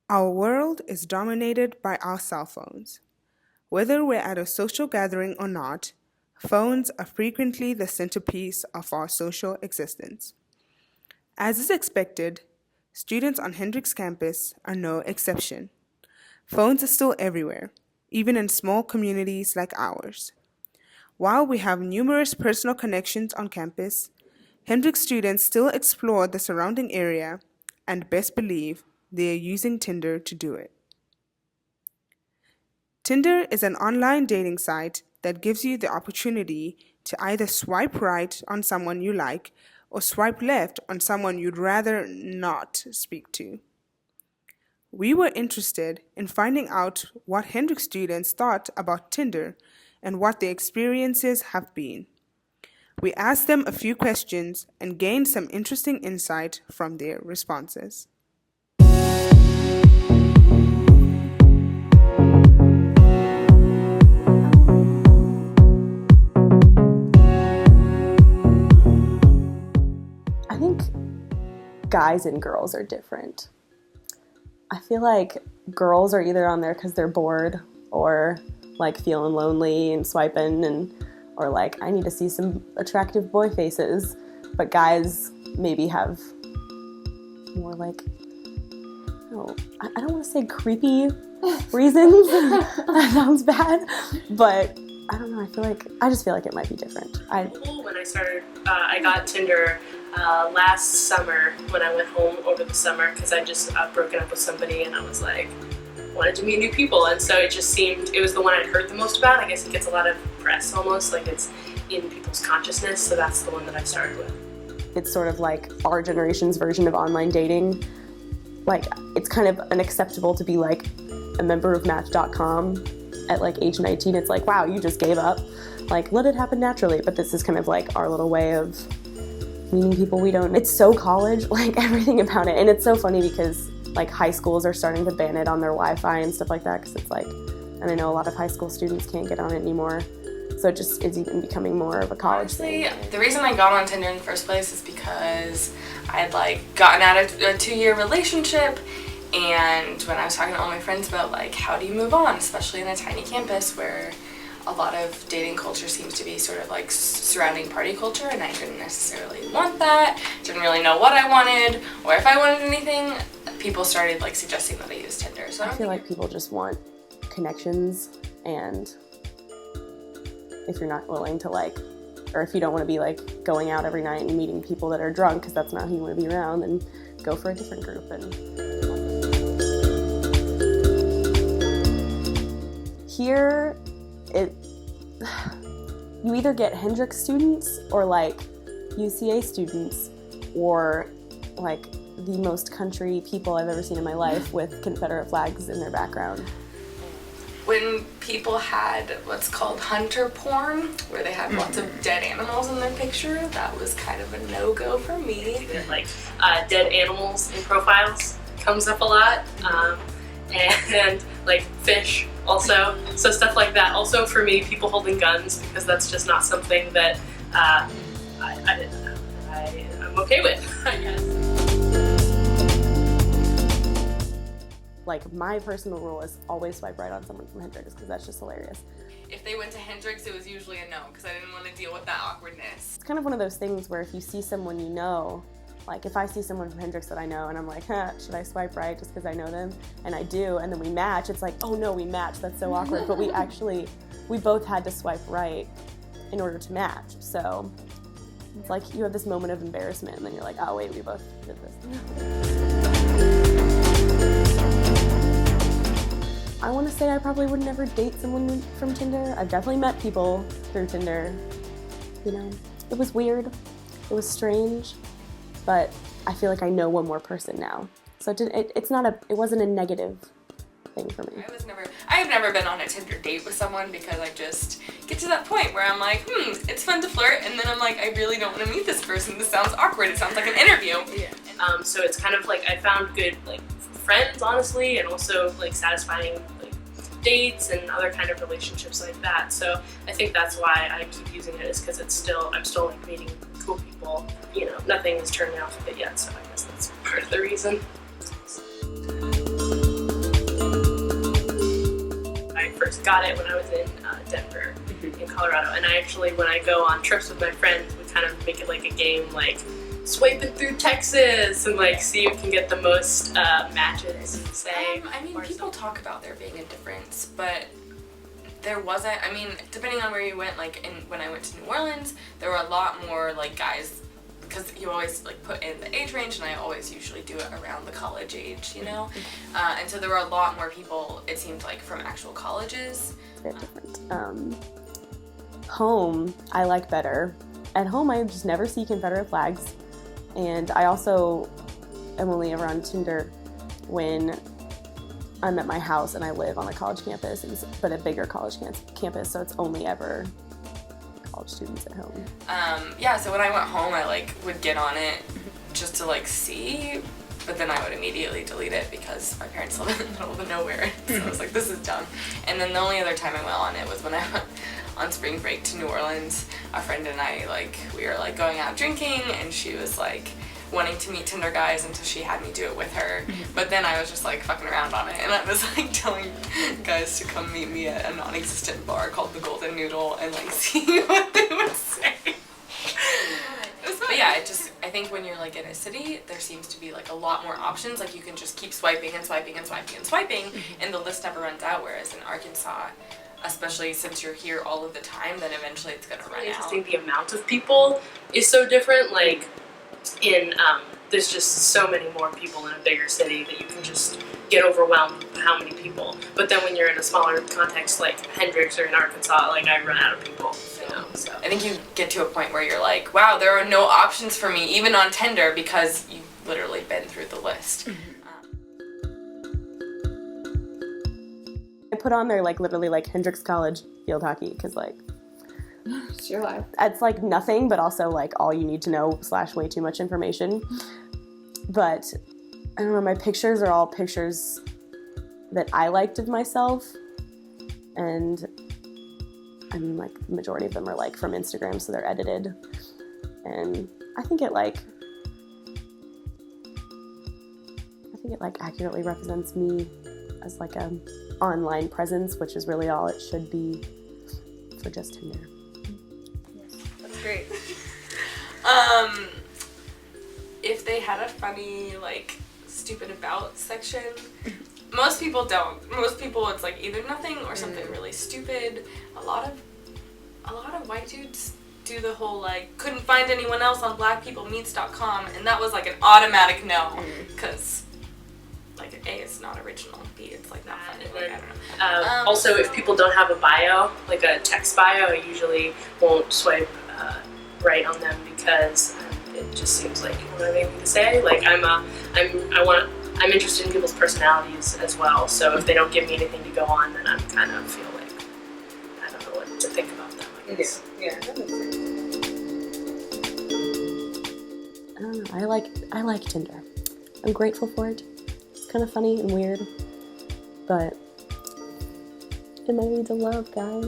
Our world is dominated by our cell phones. Whether we're at a social gathering or not, phones are frequently the centerpiece of our social existence. As is expected, students on Hendrix campus are no exception. Phones are still everywhere, even in small communities like ours. While we have numerous personal connections on campus, Hendrix students still explore the surrounding area and best believe they are using Tinder to do it. Tinder is an online dating site that gives you the opportunity to either swipe right on someone you like or swipe left on someone you'd rather not speak to. We were interested in finding out what Hendrix students thought about Tinder and what their experiences have been. We asked them a few questions and gained some interesting insight from their responses. I think guys and girls are different. I feel like girls are either on there because they're bored or like feeling lonely and swiping or like I need to see some attractive boy faces. But guys maybe have more like, I don't want to say creepy reasons. That sounds bad. But I don't know, I just feel like it might be different. When I started, I got Tinder last summer when I went home over the summer because I just broken up with somebody and I was like, wanted to meet new people, and so it just seemed, it was the one I'd heard the most about. I guess it gets a lot of press almost, like it's in people's consciousness, so that's the one that I started with. It's sort of like our generation's version of online dating. Like, it's kind of unacceptable to be like a member of Match.com at like age 19. It's like, wow, you just gave up. Like, let it happen naturally. But this is kind of like our little way of meeting people we don't. It's so college, like everything about it. And it's so funny because like high schools are starting to ban it on their Wi-Fi and stuff like that because it's like, and I know a lot of high school students can't get on it anymore. So it just is even becoming more of a college thing. The reason I got on Tinder in the first place is because I had like gotten out of a 2-year relationship, and when I was talking to all my friends about like how do you move on, especially in a tiny campus where a lot of dating culture seems to be sort of like surrounding party culture, and I didn't necessarily want that, didn't really know what I wanted or if I wanted anything. People started like suggesting that I use Tinder. So I feel like people just want connections, and if you're not willing to like, or if you don't want to be like going out every night and meeting people that are drunk because that's not who you want to be around, then go for a different group. And here, you either get Hendrix students or like UCA students or like the most country people I've ever seen in my life with Confederate flags in their background. When people had what's called hunter porn, where they had lots of dead animals in their picture, that was kind of a no-go for me. Like dead animals in profiles comes up a lot, and like fish also, so stuff like that. Also for me, people holding guns, because that's just not something that I'm okay with, I guess. Like, my personal rule is always swipe right on someone from Hendrix because that's just hilarious. If they went to Hendrix, it was usually a no because I didn't want to deal with that awkwardness. It's kind of one of those things where if you see someone you know, like if I see someone from Hendrix that I know and I'm like, should I swipe right just because I know them? And I do, and then we match, it's like, oh no, we matched, that's so awkward. But we both had to swipe right in order to match. So it's like you have this moment of embarrassment and then you're like, oh wait, we both did this. I want to say I probably would never date someone from Tinder. I've definitely met people through Tinder. You know, it was weird, it was strange, but I feel like I know one more person now. So it wasn't a negative thing for me. I've never been on a Tinder date with someone because I just get to that point where I'm like, it's fun to flirt, and then I'm like, I really don't want to meet this person. This sounds awkward. It sounds like an interview. Yeah. So it's kind of like I found good like friends, honestly, and also like satisfying like dates and other kind of relationships like that. So I think that's why I keep using it, is because I'm still like meeting cool people. You know, nothing has turned me off of it yet, so I guess that's part of the reason. first got it when I was in Denver, in Colorado. And I actually, when I go on trips with my friends, we kind of make it like a game, like swiping through Texas and like see who can get the most matches, say. I mean, people talk about there being a difference, but there wasn't. I mean, depending on where you went, like when I went to New Orleans, there were a lot more like guys, because you always like put in the age range, and I always usually do it around the college age, you know? And so there were a lot more people, it seemed like, from actual colleges. Very different. Home, I like better. At home, I just never see Confederate flags. And I also am only ever on Tinder when I'm at my house and I live on a college campus, but a bigger college campus, so it's only ever college students at home. Yeah, so when I went home, I like would get on it just to like see, but then I would immediately delete it because my parents live in the middle of nowhere. So I was like, this is dumb. And then the only other time I went on it was when I went on spring break to New Orleans. A friend and I, like, we were like going out drinking, and she was like wanting to meet Tinder guys until she had me do it with her. But then I was just like fucking around on it, and I was like telling guys to come meet me at a non-existent bar called the Golden Noodle and like see what they would say. But yeah, I think when you're like in a city, there seems to be like a lot more options. Like you can just keep swiping and swiping and swiping and swiping, and the list never runs out. Whereas in Arkansas, especially since you're here all of the time, then eventually it's gonna run out. I think the amount of people is so different. Like in there's just so many more people in a bigger city that you can just get overwhelmed with how many people. But then when you're in a smaller context like Hendricks or in Arkansas, like I run out of people. You know, so I think you get to a point where you're like, wow, there are no options for me, even on Tinder, because you've literally been through the list. I put on there like literally like Hendricks College field hockey because like It's your life. it's like nothing, but also like all you need to know / way too much information. But I don't know, my pictures are all pictures that I liked of myself, and I mean like the majority of them are like from Instagram, so they're edited, and I think it accurately represents me as like a online presence, which is really all it should be for just Tinder. That's great. If they had a funny, like, stupid about section, most people don't. Most people, it's like either nothing or something really stupid. A lot of white dudes do the whole like couldn't find anyone else on blackpeoplemeets.com, and that was like an automatic no, because like A, it's not original, B, it's like not funny, like I don't know. Also, if people don't have a bio, like a text bio, I usually won't swipe right on them because it just seems like you don't have anything to say. Like I'm interested in people's personalities as well. So if they don't give me anything to go on, then I'm kind of feel like I don't know what to think about them, I guess. Yeah, that makes sense. I don't know. I like Tinder. I'm grateful for it. It's kind of funny and weird, but it might lead to love, guys.